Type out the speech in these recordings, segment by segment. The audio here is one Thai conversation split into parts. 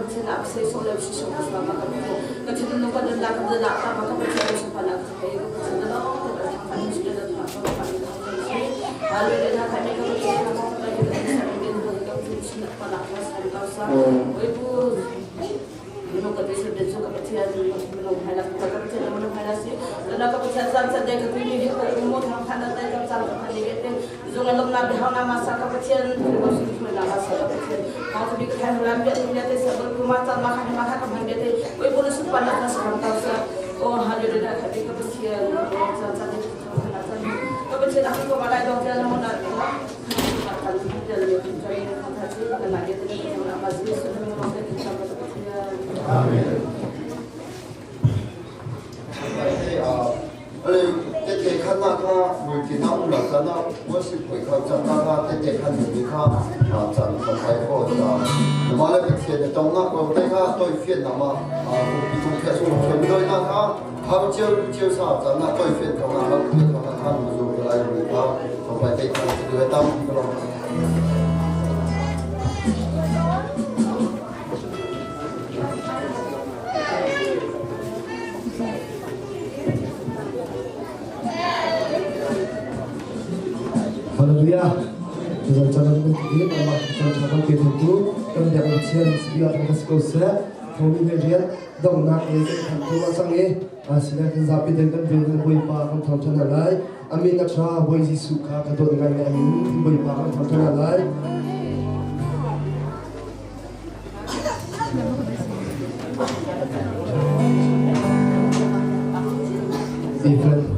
kapatid na sa isang lab sa mga sama kapatid. Kasi nung kadala kadala tama kapatid sa pala kayo kapatid na ako kapatid sila na kapatid. Halo din na kami kapatid na kapatid sa amin ng kapatid sila pala sa kausa. Oy po Minum kapatid benso kapatid minum halak kapatid minum halasi. Dan kapatid sa day kapatid ko umot ng handa day kapatid kapatid. Zung alam na bihaw na masa kapatid ko sulit na masa kapatid. Kalau di kan lambat ni dia sebab kumata makan kapatid dia. Oi boleh sepan atas kausa. Oh hadir dah kapatid kapatid sa day kapatid aku ko malay daw kaya mo na makan dia dia cari kapatid na dia tidak nak mazis na mo kapatid. Amen. Tette khana kha multina ula sana worship koi kha chana kha tette khan ni kha chan san sai ko ta mala pe che tong na ko te kha toi fian na ma pi tu kha su chen doi na kha ha chiu sa chan na toi fian ka na ha pi ka kha mu zu lai ni kha so pai te kha tu ta ko Hallelujah. Jalan-jalan begini nama jalan-jalan itu kan jangan sian biar kita sekosnya kami melihat dong nak ini kan cuma sange silakan zapi dengan dengan boy pa kan tonton alai amin nak sah boy si suka kan tu dengan amin boy pa kan tonton alai Even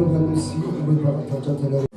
belum si ibu bapak baca dengan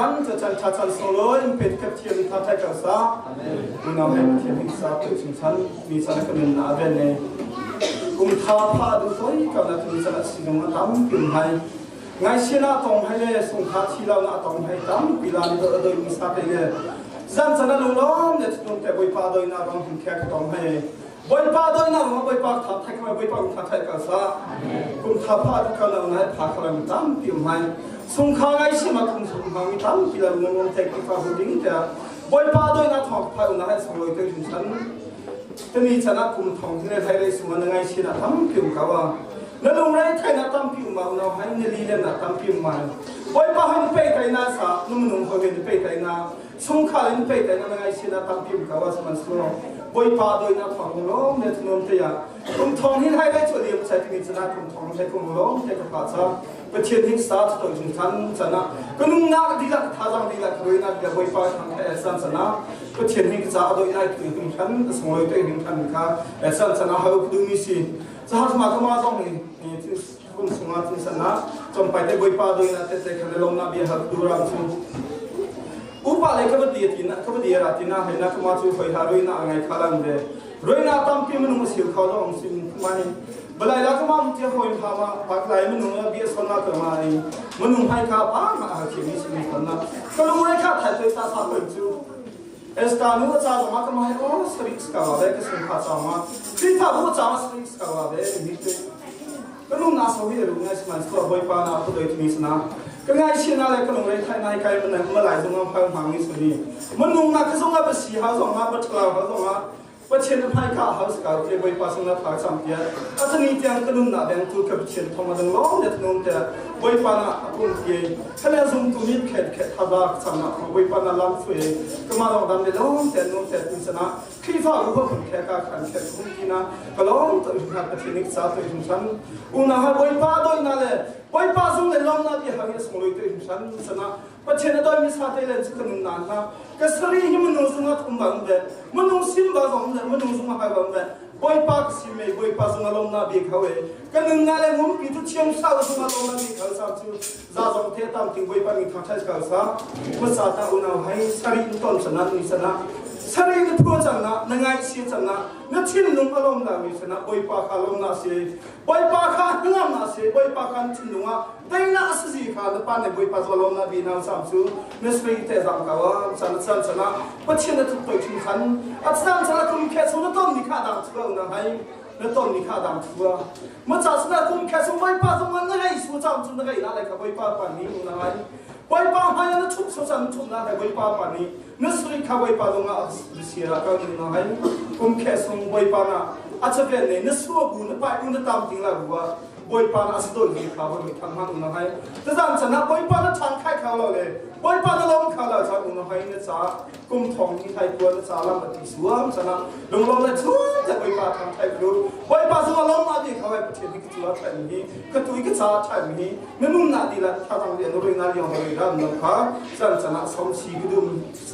ชั้นจะจันชาชันโซโล่เป็นกับเทียนทัดไทยกับซาคุณเอาให้เทียนพิซซ่าเป็นชุมชั้นมีสารคดีนาเวนเนกุมท้าพาดูตัวอีกแล้วถึงสารสิ่งนั้นทำเป็นให้ไงเสียนาตรงให้เลยสงขาที่เราหน้าตรงให้ทำปีลานี่ก็โดยมิสาเปเลยจันชนะลุงล้อมเนี่ยทุ่งแต่บอยปาโดยนาร้องถึงแค่ตรงให้บอยปาโดยนาร้องบอยปาทัดไทยกับใบอยปาทัดไทยกับซากุมท้าพาดูเขาเราเนี่ยพาเขาเราทำเป็นให้สงขาไงเสียมาคุมสงขาไม่ทำปีลาลุงล้อมแต่กิฟ้าหุ่นดิ้งแต่บอยปาโดยนาทองพาอุณาให้สงลอยตัวชุมชั้นทีนี้ชนะคุมทองที่ในไทยได้สมนังไงเสียนะทำเป็นเขาว่านั่นลงไรไทยนักทำพิมพ์มาเราให้เนลีเลนนักทำพิมพ์มาบอยปาให้ไปไกลน่าสานุ่มนุ่มเขาเป็นไปไกลน่าสงขาเล่นไปไกลน่าไงเสียนักทำพิมพ์เขาว่าสมันสโลบอยปาโดยนักทองล้มเนี่ยนุ่มเทียคุมทองที่ไทยได้ช่วยเลี้ยงใช้ที่มีชนะคุมทองใช้คุมล้มใช้กระพาซาประเทศที่สตาร์ทตัวจุดทันชนะก็นุ่มนักดีละท่าทางดีละโดยนักบอยปาทางไทยเอสันชนะประเทศที่จะโดยนักถึงจุดทันสมัยตัวถึงทันค่ะเอสันชนะเขาดูมิสิจะหาสมาคมมาตรงนี้ที่คุณสมาธิสนะจนไปได้บอยปาโดยนักเตะคะแนนลงนับเบียร์ดูรำชูอุปาเลขบัดดีที่นักบัดดีรัตินะเห็นนักมาชูไฟหารุยนักไงขลังเดรุยนักตามพิมพ์นุ่มสิวเขาต้องสิมานี่บลายลักมามุที่หอยพามาปักไหลมันนุ่มเบียร์สนักกระมานี่มันนุ่มให้ข้าป้ามาหาที่นี่สิมีคนนะก็รู้เลยข้าถ่ายตัวตาสาวคนชูเอสตานุจ้าจะมาก็มาให้โอ้สริกสกาวเดก็สิข้าจ้ามาที่ถ้ารู้จ้าสริกสกาวเดมิเตก็นุ่มน่าสวีรู้ไงสมัยตัวบอยปานาตัวเด็กที่มีสนะก็ไงเชียร์อะไรก็นุ่มเลยไทยนายใครมันเมื่อไหร่ส่งมาพังพังนี่สุดนี่มันนุ่มนักก็ส่งมาไปสีหาส่งมาบัดกลาวเขาส่งมาประเทศไทยข้าเขาสกาวเก็บบอยปาส่งมาพักสัมเพียอาจจะมีเตียงก็นุ่มนักแดงตัวกับเชียร์ทำมาดังล้อมเด็ดนุ่มแต่บอยปานาคุณเย่คะแนนส่งตัวนี้แค่ทับลักสัมนักบอยปานาล้ำสวยก็มาลองดำเดล้อมแต่นุ่มแต่คุณชนะขี้ฟ้ารู้ว่าคนแค่การขันแค่คุณกินะก็ล้อมตัวอีกประเทศนี้สาตัวอีกชั้นอุณาให้บอยปาโดยนั่นแหละบอยปาส่งเลยล้อมนั่นที่หางสมรตัวอีกชั้นชนะประเทศนั้นโดยมีสาตัวเลยจะกันนานนะก็สรีที่มันนุ่งสงฆ์ทุ่มบังเดมันนุ่งซิมบังเดมันนุ่งสงฆ์ให้บังเดบอยปาสิเมย์บอยปาส่งล้อมนั่นบีเขาเองก็นึ่งนั่นเลยมุ่งปีทุกเชียงสาวส่งล้อมนั่นบีเขาสาวจู่จ้าส่งเทตามถึงบอยปามีทางใช้เขาสาวเมื่อสาตาอุณาให้สรีต้นชนะนิสนะสรีนพูดจังนะนังไงเสียจังนะนักชินนุ่งอารมณ์นาวิสนะบอยปาคาลมนาเสียบอยปาคาหงามนาเสียบอยปาคันชินนุ่งอ่ะแต่น่าสิสิขาดปานในบอยปาลมนาบีนาสามสูนัสเปย์เตะสังกาวสันสันชนะปัจเจนทุกตัวชินขันอัศนันชนะคุมแค่สุนทรนิขาดังทั่วนะให้นัต้นนิขาดังทั่วเมื่อจัดชนะคุมแค่สุบอยปาสมันนั่งให้สุจามจุนนั่งให้อะไรกับบอยปาปานนี้นะให้บอยปาให้นักชุบสุสันชุบนั่งให้บอยปาปานนี้นัสริกาบอยปาลงอาเสียละก็นี่นะให้คุมแค่สุบอยปานะอาจจะเป็นเนี่ยนัสวบุญไปอุณตามจริงละบัวบอยปานะสตุลที่ข้าวบอยทำห้างนะให้แต่ตอนชนะบอยปานะทางใครข้าวเราเลยบอยปานะล้มข้าวเราชาวอุณให้เนี่ยจ้ากุมทองที่ไทยควรจ้าลำบากที่สวมชนะลงเลยช่วยแต่บอยปาทำไทยรู้บอยปาสมาล้มมาดีเขาให้ประเทศที่ตัวไทยนี้ก็ตัวอีกจ้าไทยนี้ไม่นุ่มนาดีละถ้าต้องเรียนรู้งานอย่างไรด้านนั้นค่ะจันชนะสมศรีก็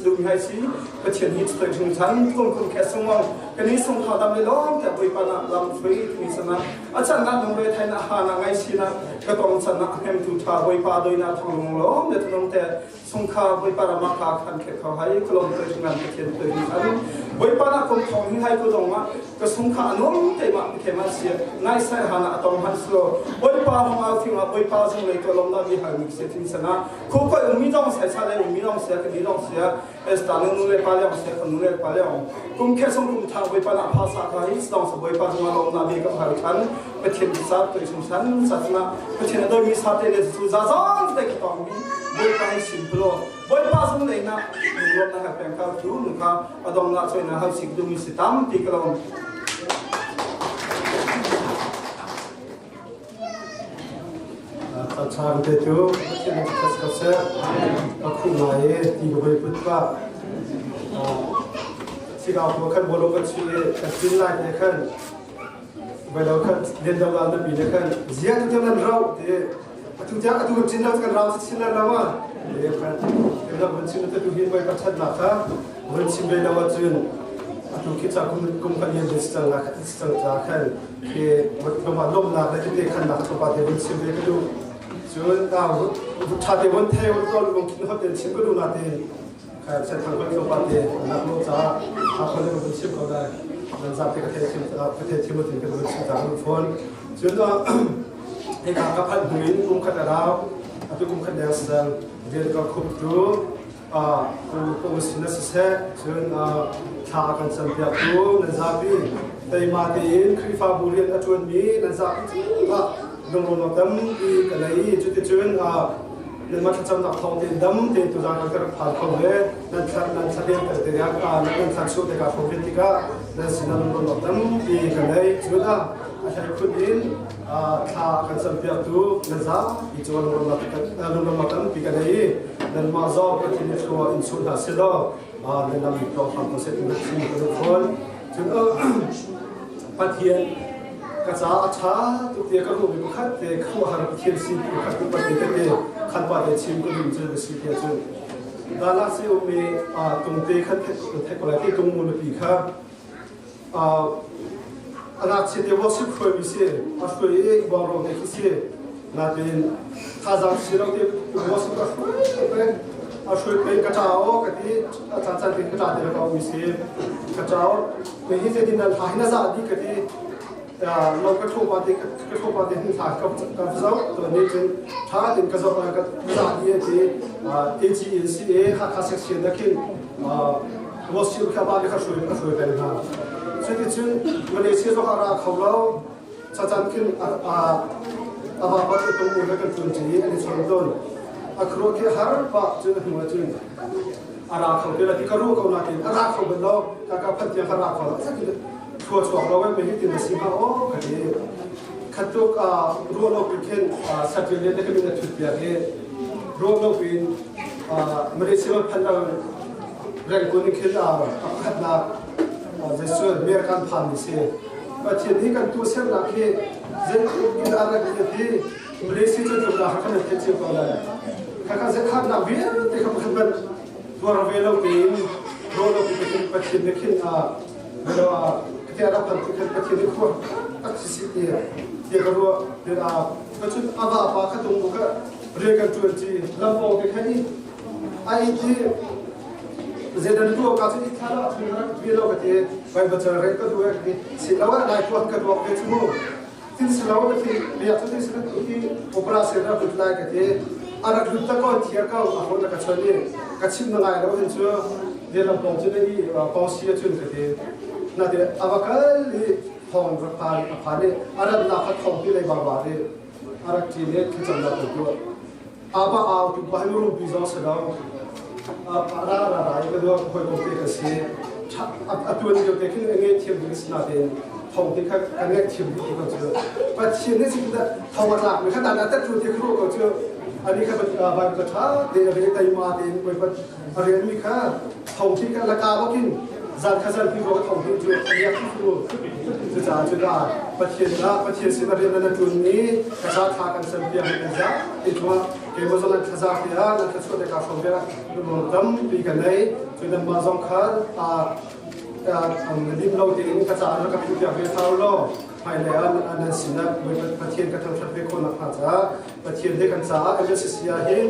ดูให้สิประเทศนี้จะถึงชั้นต้องคุมแค่สมองกันนี้ส่งข่าวดำเลยล้อมแต่บอยปานะลำช่วยที่ชนะอาจารย์นักลงเลยไทยนะหานาไงสินะก็ต้องชนะเห็นทุกท่าบอยปาโดยนาทองล้อมเด็ดลงแต่สงขาบอยปามาคาขันเขตเขาให้กลมเลยงานประเทศตัวนี้อันบอยปานะคงทองให้ก็ต้องมาก็สงขาโน้มแต่มาเขมาเสียนายใส่หานาต้องหันสโลบอยปาของเราที่มาบอยปาส่งเลยก็ลงได้มีหางมิกเซตินชนะคู่ก็มีต้องใส่ชาเลยมีต้องเสียกันมีต้องเสียเอสตานุ่งเลยปาเลี้ยงเสียคนนุ่งเลยปาเลี้ยงกุมแค่ส่งกุมทางบอยปานะภาษาไทยต้องสบอยปามาลงนาบีกับหางขันประเทศที่สัตว์ตัวชุมชนศาสนาประเทศนั้นโดยมีสัตว์เลยสุจาจ้องแต่ก็ต้องมีบอยปาให้สิบโลบอยปาส่งเลยนะรวมนะครับเป็นข้าวทุนนะครับอดมนักช่วยนะครับสิ่งที่มีสิทธิ์ที่กลางอาจารย์เด็ดอยู่ที่นักศึกษาก็คุณนายที่บริพุทธว่าสิ่งที่เราขั้นบนโลกชีวิตสิ่งแรกเนี่ยขั้นเวลาขั้นเรียนดาวน์ปีเนี่ยขั้นเสียทุกอย่างเราเดี๋ยวทุกอย่างทุกจินตนาการเราสิ่งนั้นเราว่าเดี๋ยวขั้นเวลาวันชิมตัวหินไปกับชัดนะคะวันชิมไปแล้วว่าจุนทุกกิจกรรมกุมกันยังดิสตันละดิสตันละขั้นที่วันประมาณลมหนักเลยที่ขั้นหนักตัวปฏิบัติชิมไปก็ดูส 저는 다 차대원 태우던 롱킨 호텔 친구도 나한테 senthang ko yung pati naklo sa ako na busip ko na nansabi ka tayo Timothy ka doon sa phone so na ikakapal buin kung kataraw at kung kadas sa dia ka kupto kung sinasase so na thakan sa biako nansabi tayo matiin krifa bulian at tuan mi nansabi dong tam I kanai juti chun nên mà chắc chắn là không thì đâm thì tụi rằng cái phản không về nên chắc điểm cái tiền ăn nên sản xuất cái công việc cả nên xin làm một đâm thì cái này chúng ta hay khuyên đến thà cái sản phẩm tu nên giá thì cho một đâm thì cái này nên mà do cái tiền của insurance là sẽ đó nên làm việc đó phản sẽ được xin cái phone chúng ta phát hiện cái giá cha tụi tiền các công việc khác thì không hàng thiên sinh các công việc cáiขั้นว่าจะชิมก็ดูจะเป็นสิ่งที่จะด้านล่างเสียวมีตรงเตะขั้นเทคโนโลยีตรงมูลปีค่ะอันนั้นเสียเดียวสิบคนมีเสียช่วยบางโรงเด็กเสียนั่นเป็นถ้าจะเสียเราเดียวว่าสิบคนเป็นช่วยเป็นกระเจ้ากะทิจันเป็นกระเจ้าเดียวเรามีเสียกระเจ้าเป็นที่เสียดินนั้นหายน่าจะดีกะทิเราก็ทั่วไปที่ถ่ายกับเจ้าตัวนี้จึงถ้าถึงกระทรวงการต่างประเทศที่AGNCA หาเซ็กชันนักขึ้นวอชิลกับบ้านที่เขาช่วยเป็นนะซึ่งที่จึงมาเลเซียต้องการเขาเราจัดขึ้นว่าปฏิบัติตรงนี้กันจนจีอันนี้ส่วนต้นครัวที่หาร์ปะจึงหัวจึงเขาเป็นที่เขารู้เขาหน้าที่เขาเป็นเราการพัฒนาเขาทัวร์ช่วงเราไม่เห็นที่มันสิ่งว่าโอ้คดีขัดตุกรัวโลกเป็นสัตว์เลี้ยงได้ก็มีแต่ชุดเดียวกันรัวโลกเป็นไม่ได้เชื่อพันเราแรงคนนี้คือขัดนาจะช่วยเมียกันผ่านดิเสียมาเทียนที่กันตัวเสียงหลักที่เรื่องกินอะไรกันที่ไม่ได้เชื่อจะทำได้ขนาดที่เชื่อกันเลยข้าจะขัดนาเวียนที่เขาขัดเป็นตัวเราเวลาเป็นรัวโลกเป็นประเทศนี้ขึ้นเวลาที่เราพันธุ์ประเทศนี้ควรอักษิตที่เรารู้เดี๋ยวก็ชุดอาบะปะขัดตรงก็เรียกกันตัวจีลำโพงแค่นี้ไอ้ที่เจดันตัวก็จะอีกท่าละที่เราวิโรกันที่ไปบัจเจริญก็ด้วยที่สิ่งเราได้ตัวกันตัวเป็นชั่วโมงที่สิ่งเราที่เรียกที่สิ่งที่โอเปร่าเสร็จแล้วก็ได้กันที่อะไรก็ตะก้อนเทียบกับคนละกันชนีกันชิมนั่งไงเราเห็นชัวเดี๋ยวลำโพงจะได้ปองเสียจุนกันที่นั่นเดี๋ยวอาบะกัลทองรักพานี่อะไรนักทองที่เลยบางบาร์อะไรจีนเนี่ยที่จำได้ตัวอาบะเอาที่บ้านรูปบิซอสเราอะไรก็ดูคอยบอกเด็กสิตัวนี้ก็เป็นแค่เงี้ยเทียมดิสนาเดนทองที่เขาเงี้ยเทียมดิสก็เจอแต่เทียมนี่สิแต่ทองหลักไม่ขนาดนั้นแต่ตัวที่เขาก็เจออันนี้เขาเป็นใบกระชากเดี๋ยวเรียกไตมาเดนไปเป็นอะไรนี่ค่ะทองที่เขาราคาว่ากินจานข้าจานที่เราทองที่จุดเรียกที่รู้จะจ่ายจุดได้ประเทศสินาเรียนนั่นจุดนี้กระชากทากันเสบียงเป็นจ้าอีกว่าเกี่ยวกับส่วนข้าจานที่นั่นข้าช่วยในการส่งเรื่องรวมทั้งปีกันเลยจุดนั้นมาส่งข้าดิบเราที่นี่ข้าจานแล้วก็ผู้ที่เอาไปเท่าโลภายในอันนั้นสินะประเทศก็ทำชัดเจนคนละข้าจานประเทศเด็กกันจ้าเอเจนซี่เห็น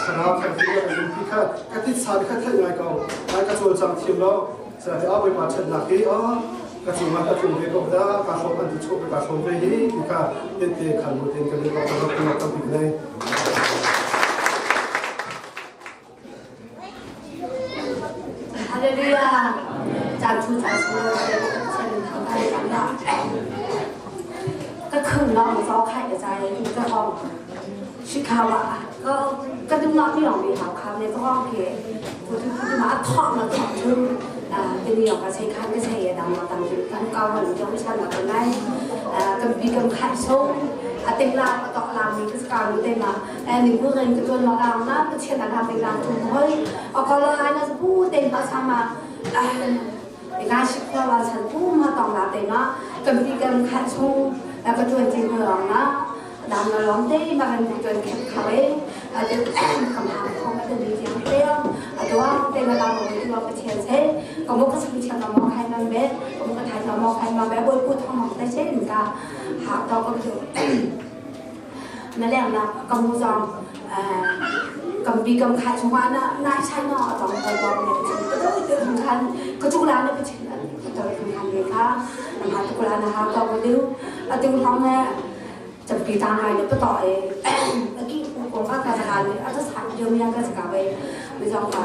คณะทางที่เราอยู่ที่ข้าที่สารข้าที่ไหนก็ไอ้กระทรวงจังทีมเราจะเอาไปมาเช็ดหนักที่กระทรวงมันกระทรวงเด็กก็ได้การส่งกันที่ช่วยกระทรวงไปที่ข้าเด็กๆขันบุตรกันเลยก็ต้องเป็นต้องเป็นเลยฮาเลลูยาจากชูจากชูเช่นทางการจังหวัดก็คือเราซ้อไข่กระจายทุกห้องชิคาวะก็ดูน้องที่หลงมีหาวคำเนี่ยก็ห้องเก๋ผู้ที่มาทอดมาทอดชื่อเป็นอย่างกระเช้ขั้นกระเช้ดำมาตามจุดตั้งเก่าหรือยังไม่ใช่แบบนั้นกับปีกับขัดส้มเต็มลาวต่อลาวมีกิจการเต็มมาหนึ่งผู้เรียนกับตัวเราเรานะเป็นเช่นนั้นเป็นลาวถูกเฮ้ยเอาก็เลยนะจะพูดเต็มภาษามาในการชิคว่าเราฉันพูดมาต่อลาวเต็มนะกับปีกับขัดส้มแล้วก็ตัวจริงเรานะดำเราล้อมได้มาเป็นตัวแข็งเขาเองจะคำถามของมันจะดีอย่างเดียวแต่ว่าเต็มเราบอกที่เราไปเชียร์เช่นก็มุกก็สกิชเรามองใครมาเบ็ดก็มุกก็ถ่ายเรามองใครมาแบบบนพูดทองได้เช่นกันหาเราก็คือ นั่นแหละนะกำมือจองกำปีกำขายชงวันน่ะนายใช้หน่อจองตัวบอกเนี่ยก็ต้องเตือนคันก็ทุกร้านเนี่ยก็เช่นนั้นก็ต้องคันเลยค่ะนะคะทุกร้านนะคะก็มาดูติวท้องเนี่ยจะปีตามไปเนี่ยก็ต่อเองเมื่อกี้ผมก็การทานอาจจะสั่งเยอะยังก็จะกลับไปไม่ต้องมา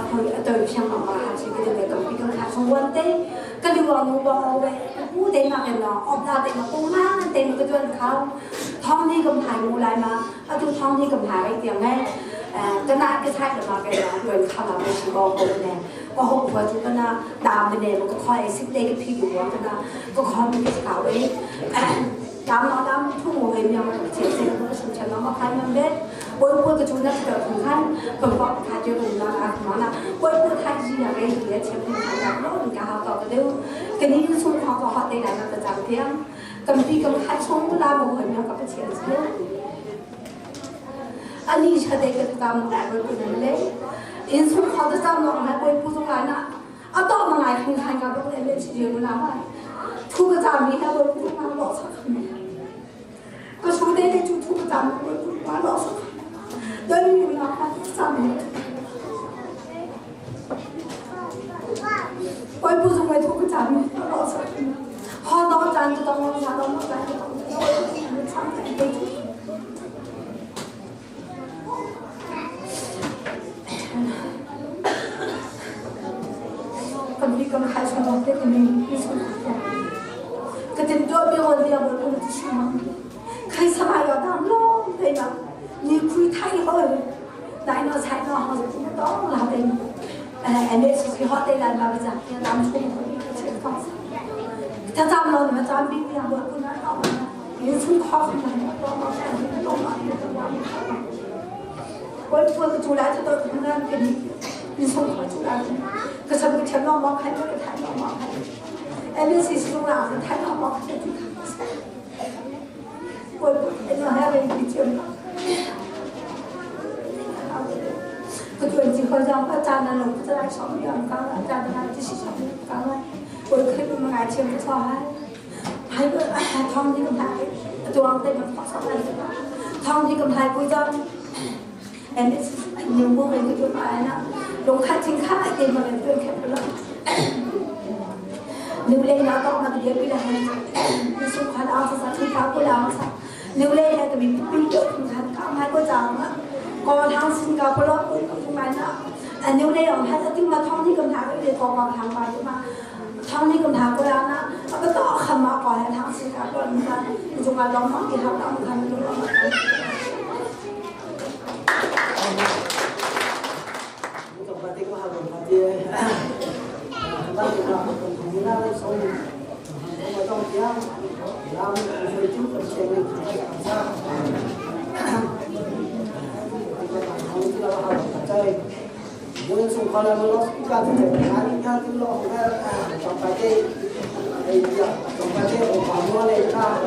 พอตัวเพียงออกมาหาสิ่งที่เด็กกับพี่ก็ขาดช่วงวันเต้ก็ดูว่ามึงบอกเอาไว้ผู้เต็มมาเป็นน้องออกดาวเต็มมาปูมากเต็มก็จนเขาท้องที่กำถ่ายมูลายมาเอาดูท้องที่กำถ่ายไอ้เตียงแม่ก็น่าก็ใช่แต่มาแกนะเดินเข้ามาไม่ชิบอโหแน่ก็หกหัวจุก็น่าดามไปเนี่ยมันก็คอยซิปเล็กพี่ดูว่าก็น่าก็คอยมีกิจกรรมไว้ดามน้องดามทุ่งหัวเอ็มยังเสียเสียเมื่อสุดฉันน้องมาใครมันเด็ดบนบนกระจุนนักเกิดถึงขั้นเป็นปอบขาดเยอะเลยนะมานะบนบนขาดจีอย่างไรเหลือเชื่อเป็นขนาดนั้นก็หาต่อไปเร็วกันนี้ช่วงเขาก็เขาได้ไหนมาประจำเที่ยงกันปีกันขาดช่วงเวลาโมโหยังกับไปเชียร์เชื่ออันนี้ฉันได้กิจกรรมอะไรบนนั้นเลยอินช่วงเขาจะจำน้องนะบนผู้สงการนะเอาต่อมาไงคุณทานกับพวกเล่นเล่นชีวิตมันอะไรทุกประจำมีแค่บนผู้สงการบอกสักคำก็ช่วยได้ในจุดทุกประจำบนผู้สงการบอกสักเดินอยู่นะค่ะจำไว้ผู้สูงวัยทุกประจำรอสักพอน้องจันจะต้องน้องจันต้องน้องจันจะต้องน้องจันจะต้องคนที่กำลังขายของเด็กคนนี้ที่สุดก็จะตัวเบี้ยวเดียวบนคนที่ชิมใครสบายก็ตามร้องเลยนะนี่คุยไทยเลยได้เนาะใช้เนาะเขาจะพูดต้องเราเองอันนี้สุดที่ฮอตได้แล้วมาจากที่ตามชมคนนี้ก็เช่นกันถ้าจำเราเนี่ยจำบิ๊กอย่างบนคนนั้นเอาเนี่ยชุ่มคอคนนั้นต้องมาแข่งต้องมาเนี่ยต้องมาวันพวกจุฬาจะต้องทำงานเป็นมีส่งของจุฬาก็ฉันก็เชื่อน้องมองใครก็ถ่ายน้องมองใครอันนี้สิ่งที่เราถ่ายน้องมองใครที่ทำวันเอ็นเราให้อะไรที่เชื่อก็จนจริงเขาจะอาจารย์นั่นหลงจะได้สอนอย่างกันอาจารย์นั่นจะสอนกันเลยวันเคยเป็นงานเชื่อมก็สอนให้ก็ท่องที่กำไพตัวเต็มมันขอสอนอะไรท่องที่กำไพกูจะเอ็นนี้นิ้วมือเป็นกูจะไปนะลงค่าจริงค่าไอเต็มมาเป็นเพื่อนแค่ไปแล้วนิ้วเล่นแล้วต้องมาเรียนวิทยาลัยมีสุขภาพเอาสักทีเขาก็แล้วสักนิ้วเล่นก็มีปีเยอะถึงขั้นข้ามให้ก็จังนะก็ทางสิงคโปร์แล้วก็ทำไมนะนิ้วเล่นของท่านจะทิ้งมาท่องที่กำถางก็เลยกองทางไปใช่ไหมท่องที่กำถางก็แล้วนะแล้วก็ต่อคำมาก่อนทางสิงคโปร์เหมือนกันจงมาลองท่องที่ทำแล้วมันไม่รู้ว่าChúng ta cũng là một phần là sau này mà trong kia làm người chúng ta sẽ làm sao không chỉ là học chơi muốn sống con là nó cả thể ăn nhau thì lo trong cái đây giờ trong cái ở phòng mua này ta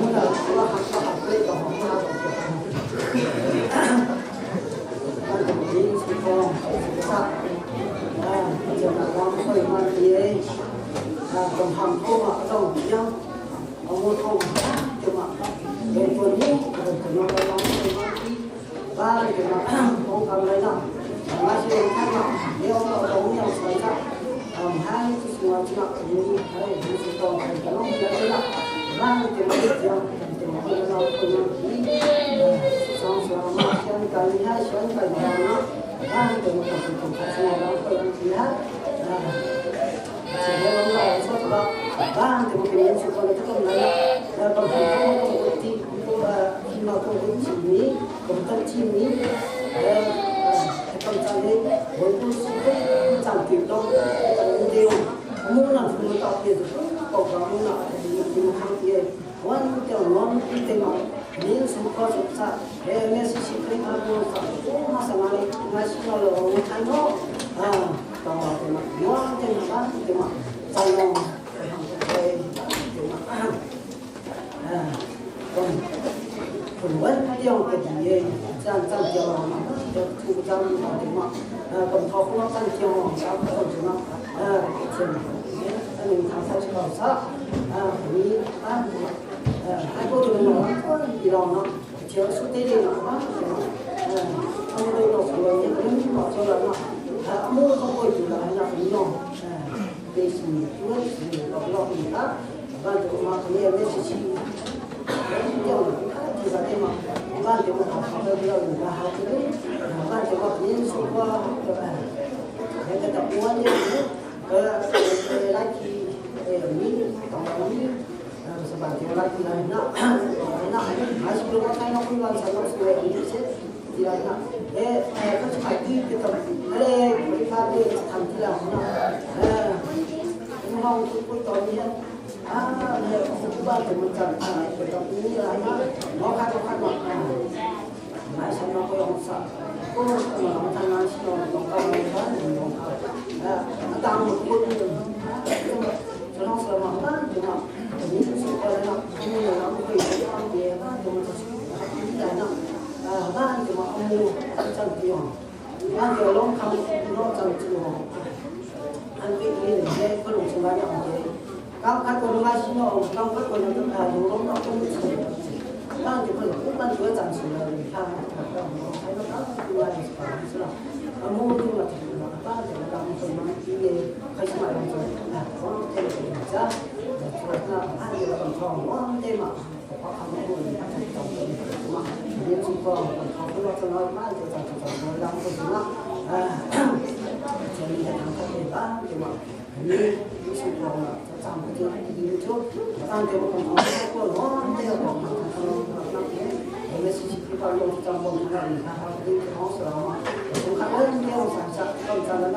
muốn là nó học đây còn học nào ta cũng đi xuống con sao giờ là con hơi mà gì ấy còn hầm không mà trong nhau ông mua không cho mà bên tuần đi rồi nó có lòng hơi mà đi ba thì mà không cầm lấy nào mà chỉ thay mà nếu mà đấu nhau xảy ra hai cái sự mà chỉ là cái gì hay cái sự to cái nó không được là ba thì mà được nhau thì mà không đâu không đi xong rồi mà xem cái hai xem cái nào nó thì mà không phải là nó không gì hết Sebelumเราชอบแบบบ้านแต่บางทีเราชอบอะไรที่ต้องนั้นแล้วบางทีเราต้องที่เราต้องทีมนี้ผมต้องทีมนี้ต้องจังเลยผมต้องสุดจังติดต้องเดียวมุ่งหน้าถึงต่อไปจะต้องการมุ่งหน้าถึงที่มันทำที่วันเดียววันที่เต็มนี่สุขภาพสุขภาพเฮ้ยเนี่ยสิ่งที่ทำมันก็มาสมัยมาสิ่งเราไม่ทันเนาะต่อไปมาย้อนจะมาบ้านจะมาใจลงไปทำไปจะมาคนวันเดียวก็ดีเองจังเดียวมาจะถูกจังมาจะมาคนท้องว่าจังเดียวจังคนจะมาเช่นอันนี้ทางสายเราซะมีบ้าน hai cô thì nó thì nó chiếu số tây đi nó không đâu nó những cái họ cho là nó mua không có chủ là nó cũng nhỏ để xin chúa thì nó thì khác và tụi mà cái này để xin thì là thế mà và tụi mà học được rồi là học được và tụi mà những số qua cái tập huấn như thế lại khi mình tổng thống sebagai lagi nak masih belum ada yang pulang sama sekali ini sih tidak nak kan seperti kita mereka dia tampil nak mau tu tahunnya bukan macam betul ini lah mau kan masih nak yang sah kalau tangan sih orang kan datang pun selama selama cuma ini sesuatu yang ini yang aku itu orang dia kan cuma sesuatu tidak nak kan cuma kamu macam dia kan dia long kamu macam dia nanti ini dia perlu sebanyak dia kalau kalau masih no kalau kalau nanti long long kamu kan dia perlu kan dia jangan selalu kan saya tak tahu lagi sekarang kamu tu macam apa dia kamu semua ini kasih macam orang kerja karena ada dalam kaum tema kamu ini cuma dia suka kamu macam apa dia tak dalam semua jadi dalam kerja cuma ini suka sampai di itu kan dia kamu orang dia ini sisi kita yang campur dengan hal ini terus selama sungkahan dia usah kalau jalan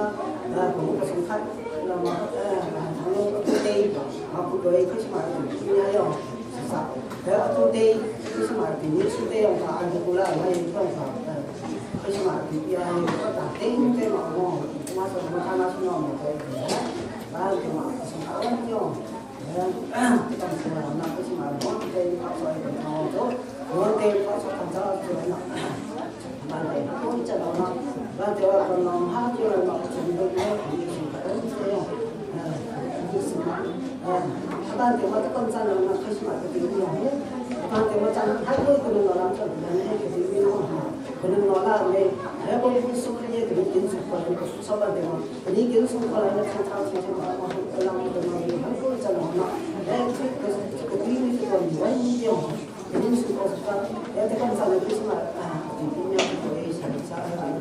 kamu sungkahan lama kalau today aku boleh kesempatan ini ayo susah kalau today kesempatan ini sudah yang tak ada pula lain pun kesempatan dia tak tinggal mau masuk makan nasi normal baru cuma kesempatan dia kita semua nak kesempatan kita pasal itu Nanti pasal kantor tu nak, nanti pun jangan nak, nanti orang nak hati orang nak cendol ni, kadang saya, semua, nanti macam kantor nak kasih macam ini ni, nanti macam hai pun kena orang cakap ni, jadi ni kena orang ni, hai pun semua ni kena jenis sekolah, sekolah dia, ini jenis sekolah ni kantor sekolah orang ni, hai pun jangan nak, ini sekolah ni dia. Ini sudah ya tekan salah itu semua intinya boleh saya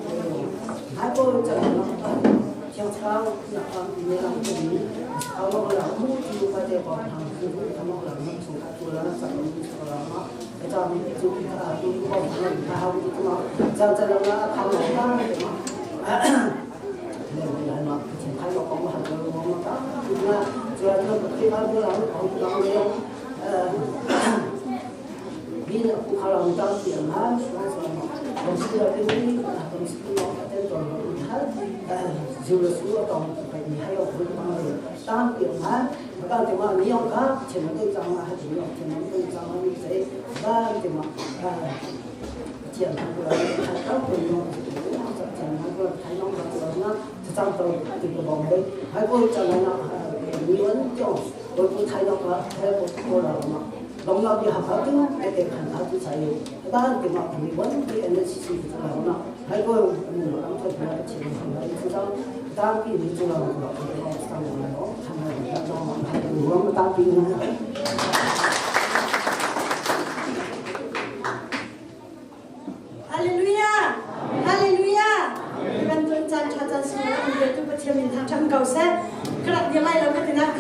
aku jangan yang sekarang nak memang ini kalau orang mungkin pada orang itu kamu orang suka jualan sama sekolah kita itu kita itu orang tahu itu jangan kamu orang lama kalau kamu harus ngomong apa jualan berkira jualan kamu yang bila kalau kita siapa selama konsider ini konsider kita hal jualan atau kayak ni hay orang orang tapi mah maka cuma ni orang cuma tu jangan hati ni cuma tu jangan ni saya bah cuma jangan pula kalau pun jangan pula kalau nak jangan tahu tipu bombay hay pun jangan nak ni orang jauh pun thay nak hay pun orang Long lao đi học ở tiếng cái tiền thành ở cái sài ta thì mà thì vẫn cái anh ấy xí cái nào nó hay coi mình làm thôi là chỉ làm đấy chúng ta cái gì chúng ta làm cái sao mà nó thành ra nó cho hay đủ lắm ta tin nữa Hallelujah Hallelujah Iban tuan chan cha chan semua dia tu macam minta chan kau saya kerap dia lain lalu kita nak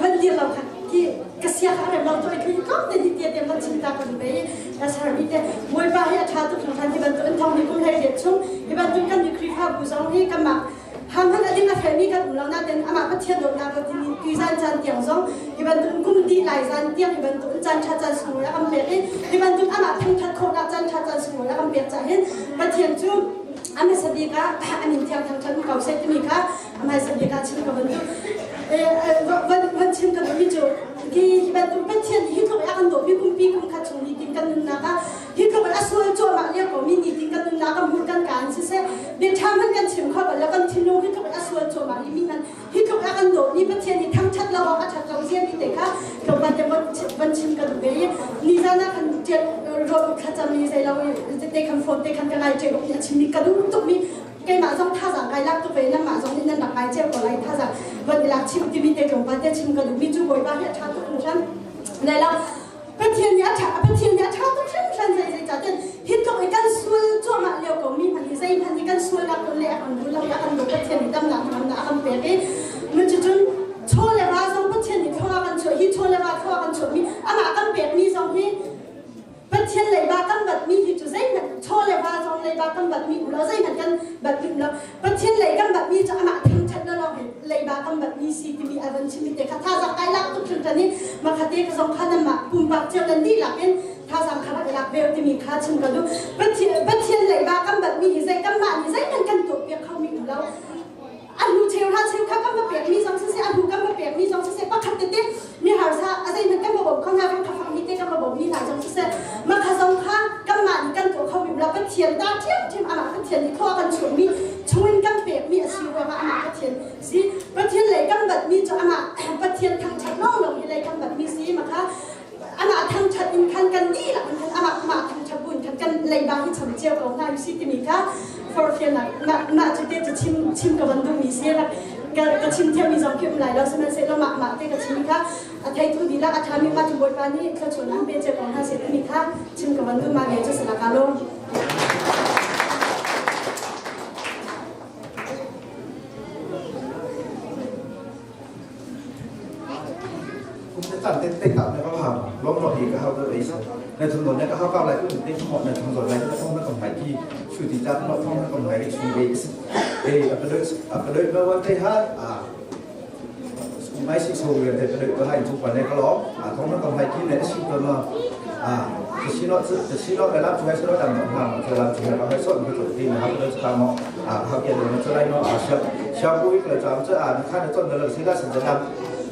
bandir lalu ki kasihan ada lalu tu itu kau tadi dia dia macam cinta pun bayi dasar dia mui bahaya catu tentang iban tuan thong ni pun hai dia cung iban tuan kan dikriha buzang ni kamak hamhan adin na family kan ulang na den ama pathian dok na ko tin kisan chan tiang zong iban tuan kum di lai zan tiang iban tuan chan cha chan semua am be iban tuan ama thong that kho na chan cha chan semua am be cha hin pathian chu ame sadika amin tiang thang chan kau set mi ka amai sadika chin ka bantu van chin ka mi chu ki iban tuan pathian hi ko akan do bi kum kha chung ni tin kan na ka hi ko asol cho ma le ko mi ni tin kan na ka mu kan kan si se be tham han kan chim kha ba la kan thin no hi ko asol cho ma mi nan hi ko akan do ni pathian ni thang chat la บอกอาจารย์จงเสียนี่เด็กค่ะตรงวันเดียววันชิมกันดูเลยนี่จะน่าคันเจรถข้าจะมีใส่เราเด็กคันฝนเด็กคันกระไรเจรถชิมนี่กระดูตุกมีไก่หมาส่งท่าสั่งไก่ลักตัวไปนั่นหมาส่งนี่นั่นหลักไก่เจ็บกว่าไรท่าสั่งวันเวลาชิมที่มีเด็กตรงวันเดียวชิมกันดูมีจูบอยบ้านเนี่ยชาตุกฉันในเราประเทศนี้ชาตุกฉันใส่จัดเป็นฮิตตรงไอ้กันส่วนจ้วมาเลี้ยวก็มีพันธุ์ใส่พันธุ์กันส่วนนักตัวเล็กอันดูเราอยากอันดูประเทศนี้ดำหนักมันอันเปรี้ยมันจะจนโชว์เลยว่าส่งประเทศนี้ทั่วกันช่วยฮิตโชว์เลยว่าทั่วกันช่วยมีอันนั้นเปรี้ยมีส่งที่ประเทศเลยว่ากันแบบมีฮิตจะใส่เหมือนโชว์เลยว่าส่งเลยว่ากันแบบมีเราใส่เหมือนกันแบบมีเราประเทศเลยกันแบบมีจะอันนั้นทั้งชัดแล้วเราเห็นเลยว่ากันแบบมีซีที่มีอะไรชิมิเตะท่าสังไก่ลักทุกชนิดมาขัดเตะกับสองขันน้ำมาปุ่มปากเจ้าดันดีหลักเป็นท่าสังขารหลักเบลที่มีค่าชิมกันดูประเทศเลยว่ากันแบบมีใส่กันมาใส่กันกันตัวเปียกเขามีอยู่แล้วอันดูเชลท่าเชลข้ากันมาเปียกมีสองเส้นอันดูกันมาเปียกมีสองเส้นปะขัดเตะมีหาซาอะไรมันกันมาบ่มข้างหน้าเป็นข้าฟังมีเตะกันมาบ่มมีหลายสองเส้นมาขัดสองข้างกันมากันตัวเขามีแล้วประเทศด้านเทียมอันนั้นประเทศที่ทั่วกันช่วยมีชวนกันเปียกมีอาชีพว่าอันนั้นประเทศสิประเทศเลยกันแบบมีจะอันนั้นประเทศทางชัดน้องลงอะไรกันแบบมีสิมาค่ะอันนั้นทางชัดอินคันกันดีละมันอันนั้นมาทางชัดบุญกันเลยบางที่ฉันเจียวของนายสิที่มีค่ะ for เทียนน่ะจะเดี๋ยวจะชิมกับวันดูมีเสียละก็ชิมเที่ยวมีสองคิวหลายเราสมัยเสร็จเรามาเตะกับชิมค่ะไทยทุดีละอาจารย์มีมาถึงบทบาทนี้เขาชวนน้ำเป็นเจ้าของท่าเสร็จมีค่ะชิมกับวันดูมาเนี่ยจะสละการลงตัดเต้นตัดเนี่ยก็ทำล้มหลอดอีกก็เขาเลยในถนนเนี่ยก็เขาก้าวอะไรก็ถึงเต้นทั้งหมดในถนนอะไรก็ต้องนักกฎหมายที่ชื่อที่จัดเราต้องนักกฎหมายที่ชื่ออัปเดตเมื่อวันที่5ไม่สิโซเวียตแต่ก็ให้ทุกวันนี้ก็ร้องต้องนักกฎหมายที่เนี่ยชื่อตัวมาจะชี้นอได้รับช่วยดำน้ำจะรับช่วยเราให้ส่วนที่สุดที่นะครับเราจะทำเขาเกี่ยวกับจะได้เนาะชาวบุรีเราจะขั้นต้นเราสิ่งที่สัญญา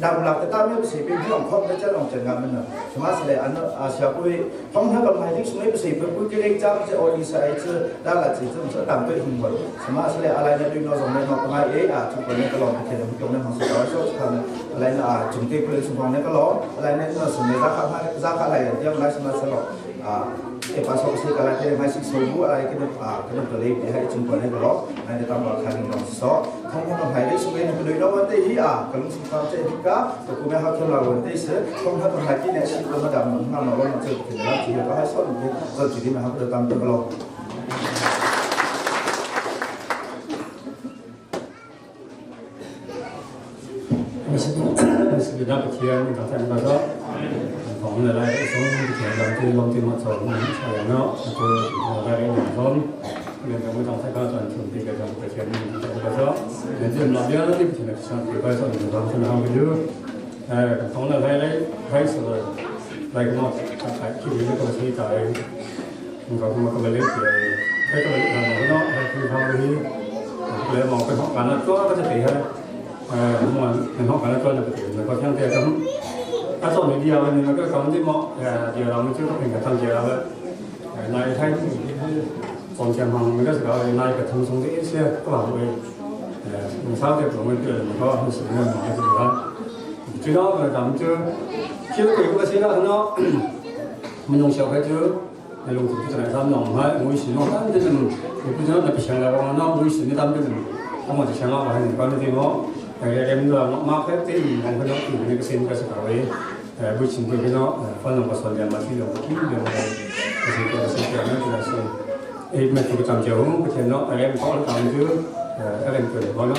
ดาวหลักแต่ตามไม่ใช่เป็นที่ของครอบไม่ใช่ของจังงานมันนะสมัยสมัยอันนั้นชาวบุรีท้องท่ากับหมายที่สมัยเป็นสิ่งเป็นผู้ที่เลี้ยงจ้างจะอดีตใส่เสื้อด้านหลังสีจะดำด้วยหุ่นหมดสมัยสมัยอะไรในดึงเราสมัยนอกมาทุกคนเนี่ยก็ลองไปเที่ยวตรงนั้นของสุดยอดชอบทำอะไรนะจุดที่เป็นสุพรรณเนี่ยก็ลองอะไรเนี่ยสมัยราคาอะไรอย่างไรสมัยสลับpasok sih kalau kita masih sembuh, kita beli dia jumpa ni kalau nanti tambah kali orang so, kamu nak hari semua ni beli lawan teh kalau suka teh juga, aku mah hak lawan teh se, kamu nak hari ni sih kalau dah mana lawan tu kita nak jadi kalau so ni, so jadi mah aku datang tu kalau. Sebenarnya kecil ni kata apa? ของอะไรสมมติเขียนลงที่มาสอนใช่เนาะคืออะไรอย่างต้นเรื่องการไม่ต้องใช้การสอนชนที่กระทำไปเขียนแต่ก็ในเรื่องเราเยอะที่เป็นการสอนที่ไปสอนเราสอนทำไปเยอะของอะไรให้สุดอะไรก็มาขายคิดว่าก็ใช้จ่ายมันก็มาก็ไปเล่นเกี่ยวให้ก็เลยเนาะให้คือทำนี้เลยมองไปห้องการแล้วก็จะตีให้มันในห้องการแล้วก็จะตีมันก็ช่างแต่ก็ถ้าสอนเดียวนี่มันก็คำที่เหมาะเดี๋ยวเราไม่ช่วยก็เป็นการทำเดียวแล้วนายไทยสอนเชียงมังมันก็จะเอานายกับทำทรงที่เสียก็หลับไปมันเศร้าเจ็บปวดมันเกิดมันก็รู้สึกมันหายไปแล้วจุดนั้นเราทำเจอคิดว่าก็ใช่แล้วเนาะมันลงเชียวไปเจอในลงถึงที่ไหนทำหนองให้มวยสีน้องนั่นจะเป็นผู้ชนะแต่เชียงรายว่าน้องมวยสีนี่ทำเป็นทั้งหมดจะเชียงรายให้หนึ่งก้อนที่เนาะem là nó phép thì mình phải nói từ những cái xem cái sự bảo vệ buổi chiều cái nó phân làm một số điểm mà khi đầu kỹ điều này cái sự kiện nó thì là sự em mình phải làm chiều cái chuyện nó em có làm chứ em cười nói nó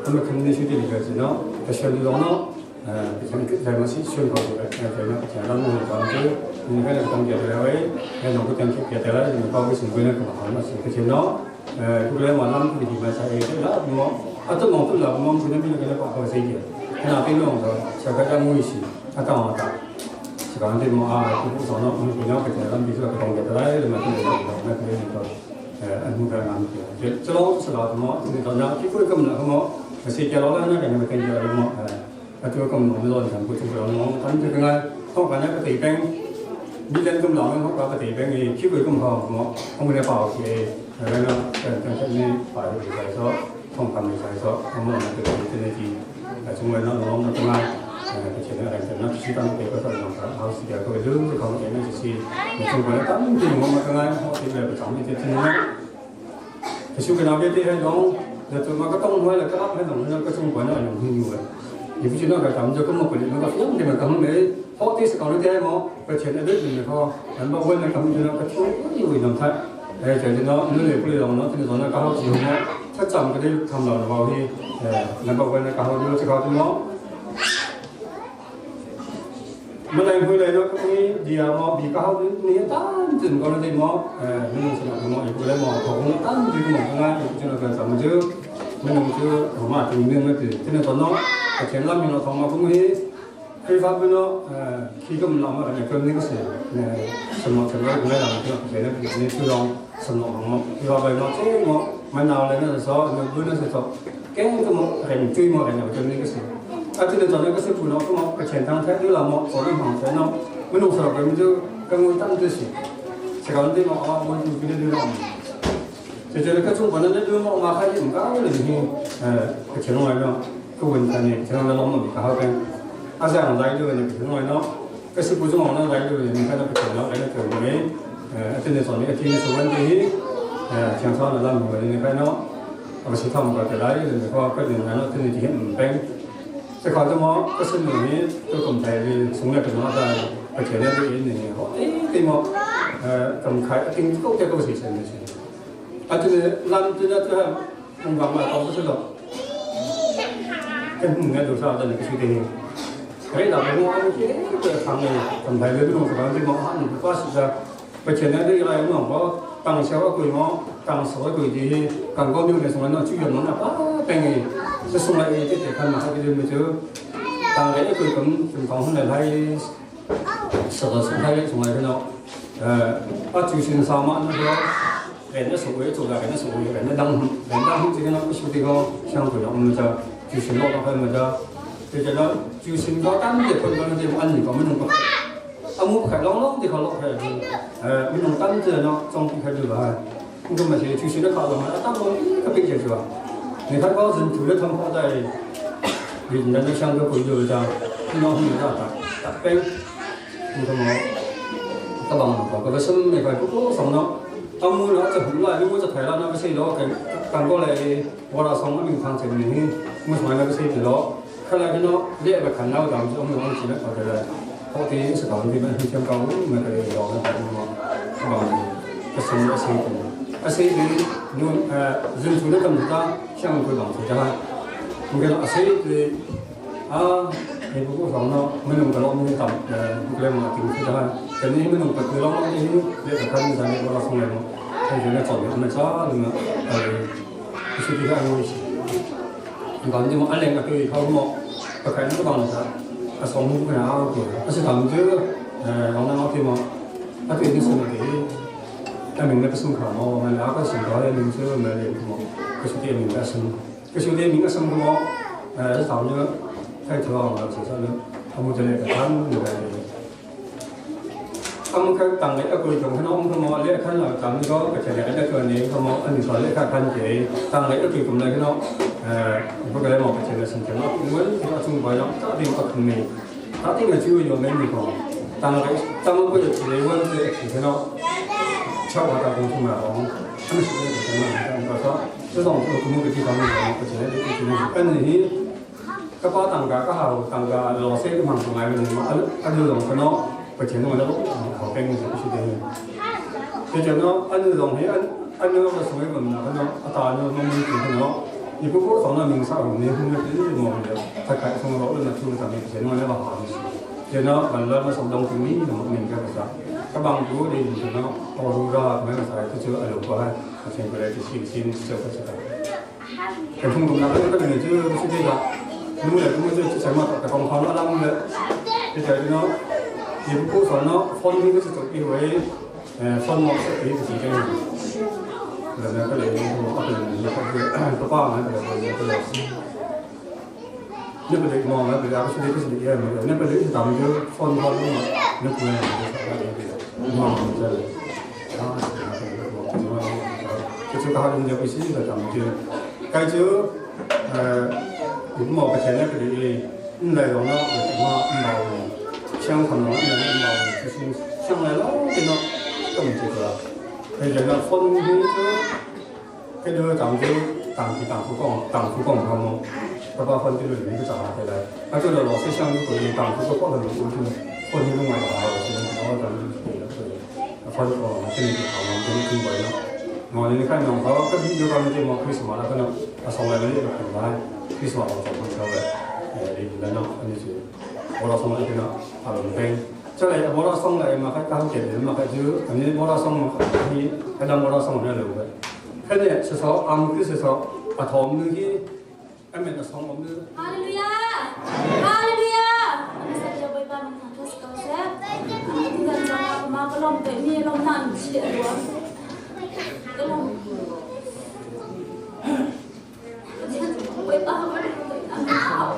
nhưng mà không nên suy nghĩ cái gì nó cái chuyện đó nó cái chuyện cái mà xuyên vào cái chuyện nó cái nó mình làm chứ nhưng cái là công việc rồi ấy cái nó cái chuyện kia tới mình có cái sự quên nó cũng hỏi mà cái chuyện nó cái này mà năm thì mình sẽ cái đó đúng không tôi mong tôi là mong chúng nó cái nó có gì vậy cái nào cái nó rồi sẽ cái trong nguy hiểm cao mà chỉ còn thì mà cũng có nó cũng nó cái làm việc là cái công việc đấy mà cái này nó cái gì rồi anh không phải làm việc cho nó sẽ là nó thì tao nhớ cái cuối cùng là không nó sẽ cho nó là cái này cái gì rồi mà tôi còn nói rồi thằng của chúng tôi nó thằng cái này không phải cái tỷ bên Midland cũng nói không có cái tỷ bên thì khi cuối cùng không có bảo thì cái nó cái này phải được cái số không cầm được sai số không làm được cái này thì chúng mình nó không có ai cái chuyện này là nó chỉ đang bị cái phần làm cả hậu sự cái lương thì không cái này chỉ chung với tấm thì mà cái này họ thì là trọng như thế thế này cái số cái nào biết thì hay đó giờ tụi mà có tông hay là cái áp hay là nó có chung với nó là nhiều người thì ví dụ nó cái tấm cho có một cái nó có phốt thì mà tấm đấy họ thì sẽ còn nó thế mà cái chuyện này biết mình được không anh bảo quên là tấm cho nó cái phốt nhiều người làm thay để cho nó liều cái liều nó thì nó cao hơn nhiều nó chắc chắn cái đấy tham luận vào thì anh bảo quên là cao hơn nhiều sẽ cao hơn nó mà này hồi này nó có cái gì mà bị cao đến ní tan từng con nó mà mình sẽ làm mọi cái đấy mà không tan thì cũng mà cho nó cần làm chứ mình không chứ không mà tình yêu nó thì cho nên nó cái chuyện làm nó không mà cũng hết khi phát với nó khi có mình làm ở nhà cơm những cái gì sầm mọc sầm mọc cũng làm cho cái nó bị nên chưa lòng sầm mọc không khi vào nó chứ mà nào lên nó là sao nó bữa nó sẽ sao cái một hình truy một hình nào cho những cái gì cho nên cho nên cái sự phụ nó cũng cái chuyện thăng thép như là một số những hàng thế nó mới nộp sổ cái mình chứ cái ngôi tăng tư sĩ sẽ có những cái mà mình cứ đưa nó thì cho nên cái chung của nó đưa nó mà khai điểm cao là gì cái chuyện ngoài nó cái vấn đề này cho nên nó bị cao hơn à rằng lại đưa những cái ngoài nó cái sự phụ trong nó lại đưa những cái nó cái chuyện nó lại nó từ đấy cho nên cho nên cái số vấn đề chẳng sao là làm người những cái nó và sự thông qua cái đấy thì có cái điểm này nó thì hiện bênแต่ก่อนจะมองก็ซึ่งอย่างนี้ตัวกลุ่มไทยสงฆ์เนี่ยเป็นว่าได้ไปเขียนได้ด้วยนี่เขาที่มองกลุ่มใครจริงก็จะก็สิ่งเช่นนี้อาจจะรันจะจะมันวางมาเขาก็จะหลอกเป็นหนึ่งในตัวชาวแต่ในกลุ่มที่ใครเราไม่มองว่าที่จะทำในกลุ่มไทยเลยที่มองสถานที่มองหันก็สิ่งจะไปเขียนได้ด้วยอะไรมองเพราะตั้งเช้าก็คุยมองตั้งสวยคุยดีตั้งก็มีในสมัยนั้นชื่ออย่างนั้นนะเป็นไงจะส่งอะไรที่จะทำมาให้ดูมาเจอต่างเลยคือผมถึงของคนไหนสดสดให้ส่งอะไรกันเนาะว่าจุดสิ้นสามัญนะครับเห็นนั่นสวยจุดอะไรนั่นสวยเห็นนั่นดังจริงๆนะก็ชุดที่เขาช่างคุยเรามันจะจุดสิ้นโลกเขามันจะจะแล้วจุดสิ้นเขาตั้งเด็กคนนั้นที่อันนี้ก็ไม่นุ่งก็เอามุกไข่ร้องที่เขาร้องไข่ไม่นุ่งตั้งเจอเนาะจ้องที่เขาดูว่ามันก็มาเสียจุดสิ้นแล้วเขาลงมาตั้งลงก็เป็นเฉยๆ你看高人除了他们在云南的香格里有家，听到他们打兵，你看嘛，他帮忙搞个什么那块不过什么，他们那这回来，如果在台湾那个谁了，赶过来，我那上那边看成年，我从那个谁知道，看来看到你也看到咱们我们往前面跑的来，好的是搞的们很香港，我们可以聊的嘛，是吧？这什么谁的？谁的？นู่น人族的跟他相对往出家，我跟他谁的你不过上了，没弄个老母当不来嘛，顶出家，跟你没弄个老母的，你个看你在那个上来嘛，他现在找的那啥那个是比较安慰些，你讲你嘛安两个对靠嘛，不看那个帮啥，上母个啊个，是他们这个老那老的嘛，对你什么的。但mình đã sống khảo mò mà đã có sự đó là mình chưa mà liền mò cái số tiền mình đã sống cái số tiền mình đã sống mò rất thảo như thay thừa mà chỉ sao nữa ông cho nên cả tháng người này ông cái tầng này tôi dùng cái ông không mò lẽ khăn là tầng có cái chuyện này đã cần này không mò anh nói lẽ khăn thì tầng này tôi dùng này cái nó có cái mò cái chuyện là sinh trưởng nó muốn thì nó chung với nó có tiền có phần này có tiền là chưa dùng mấy gì còn tầng này trong cái việc này vẫn thì thế nó sau đó cũng không mà ông anh sẽ được cái mà anh có这种我们的地方呢，而且呢，就是跟你个把当家个好，当家老些个忙出来的嘛，按那种个喏，而且呢，我那好跟是不是的，而且呢，按那种按那个所谓的那个喏，大那个农民种的喏，你不过从那民xã里面，他们真是么的，他开从老人那出上面，而且呢，那个好的是，而且呢，完了那从东城里那么民个啥。các bang chủ đi thì nó họ ra mấy cái sai chưa ở đâu qua thì cái này thì xin cho các bạn cái không cũng là cái này chứ cái gì đó nhưng mà cũng chưa sẽ mà cái phòng nó lắm nữa thì cái nó những cô sở nó phân những cái sự tự yêu ấy phân một cái gì cái này là cái này nó có cái ba này là nếu mà để mong là để làm cái gì mà nếu mà để làm cái phân nó nếu mà mong là cái chỗ đó là nhiều cái gì là làm chưa cái chỗ những một cái chuyện này 来了呢，我毛相同的毛就是相来了，这个都唔知个，佢哋个分呢個，佢哋當副講咁咯，嗰把分啲裏面都就下佢嚟，啊做到羅西相嗰啲當副個幫佢攞分啲都買下，我就分個即係頭腦咁見位咯。我哋看用เขาก็ที่ดูกันที่มองคริสต์มาสแล้วก็เนาะส่งอะไรมาเนี่ยก็เป็นว่าคริสต์มาสเราส่งคนเช่าเลยดีแล้วเนาะอันนี้คือเราส่งอะไรกันเนาะทำเป็นเจ้าอะไรเราส่งอะไรมาให้การเก็บเงินมาให้ซื้ออันนี้เราส่งที่ให้ดำเราส่งเนี่ยเลย cái này sẽ số âm cái sẽ số à thom nữa khi em mình là sống âm nữa. Hallelujah, Hallelujah. Anh sẽ cho bài ban thằng thất cầu sẽ. Anh gần cho mà có lòng tới mi lòng nản chuyện luôn. Cái lòng. Bài ban anh bảo.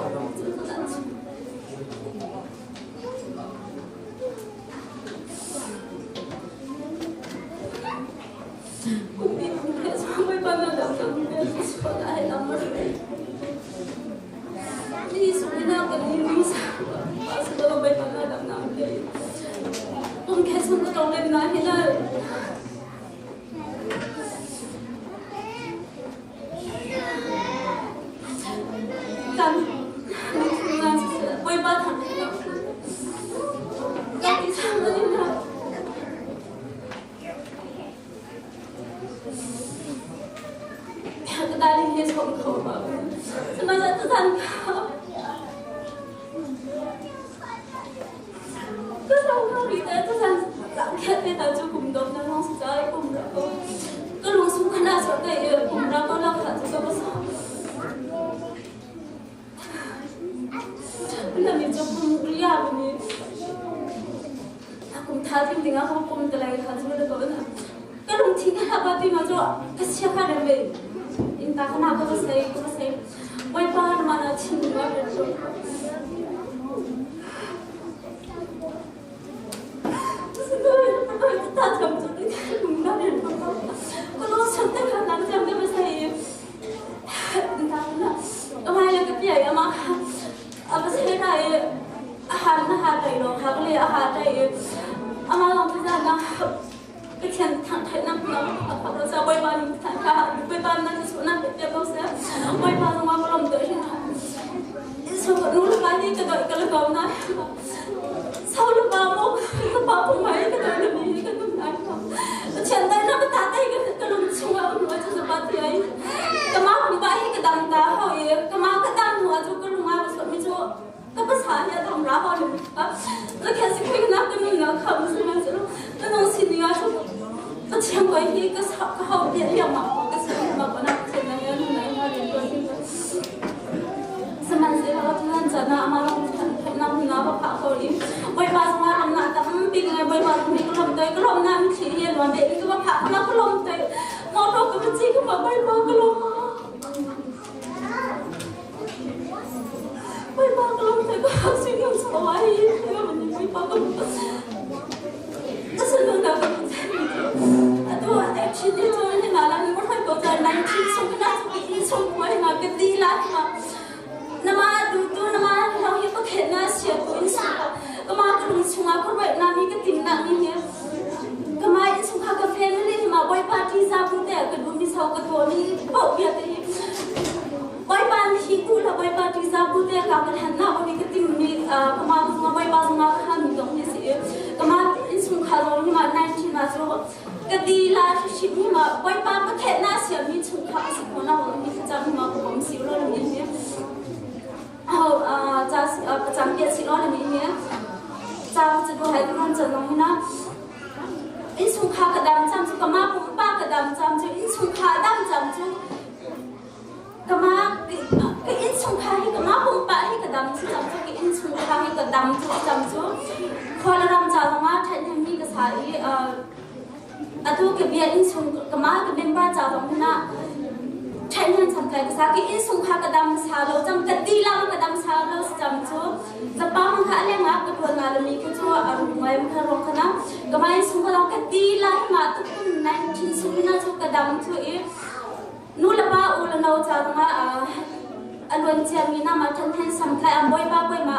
อันวันเจียมีน้ามาทันให้สัมไลอันบ่อยบ้าบ่อยมา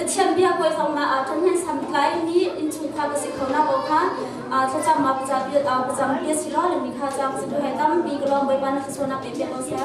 เชียนเบียบ่อยส่งมาทันให้สัมไลนี้อินชุข้าก็สิเขาหน้าบอกค่ะถ้าจำมาประจำเบียสิล้อเลยมีข้าจำสิดูให้ตั้มปีกลองบ่อยบ้านนักส่วนนักเบียก็เสีย